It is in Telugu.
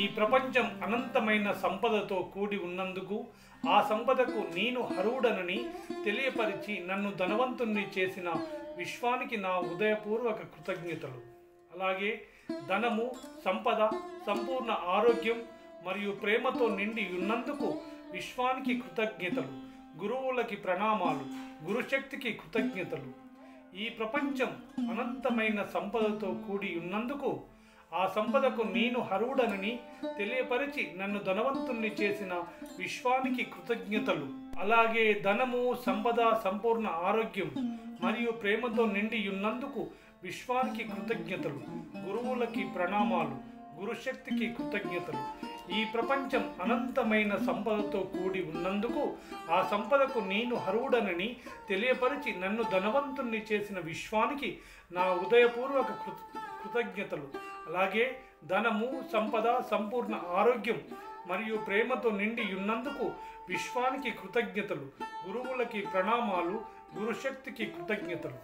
ఈ ప్రపంచం అనంతమైన సంపదతో కూడి ఉన్నందుకు ఆ సంపదకు నేను అర్హుడనని తెలియపరిచి నన్ను ధనవంతుణ్ణి చేసిన విశ్వానికి నా ఉదయపూర్వక కృతజ్ఞతలు. అలాగే ధనము, సంపద, సంపూర్ణ ఆరోగ్యం మరియు ప్రేమతో నిండి ఉన్నందుకు విశ్వానికి కృతజ్ఞతలు. గురువులకి ప్రణామాలు, గురుశక్తికి కృతజ్ఞతలు. ఈ ప్రపంచం అనంతమైన సంపదతో కూడి ఉన్నందుకు ఆ సంపదకు నేను అర్హుడనని తెలియపరిచి నన్ను ధనవంతుణ్ణి చేసిన విశ్వానికి కృతజ్ఞతలు. అలాగే ధనము, సంపద, సంపూర్ణ ఆరోగ్యం మరియు ప్రేమతో నిండి ఉన్నందుకు విశ్వానికి కృతజ్ఞతలు. గురువులకి ప్రణామాలు, గురుశక్తికి కృతజ్ఞతలు. ఈ ప్రపంచం అనంతమైన సంపదతో కూడి ఉన్నందుకు ఆ సంపదకు నేను అర్హుడనని తెలియపరిచి నన్ను ధనవంతుణ్ణి చేసిన విశ్వానికి నా ఉదయపూర్వక కృతజ్ఞతలు. అలాగే ధనము, సంపద, సంపూర్ణ ఆరోగ్యం మరియు ప్రేమతో నిండి ఉన్నందుకు విశ్వానికి కృతజ్ఞతలు. గురువులకి ప్రణామాలు, గురుశక్తికి కృతజ్ఞతలు.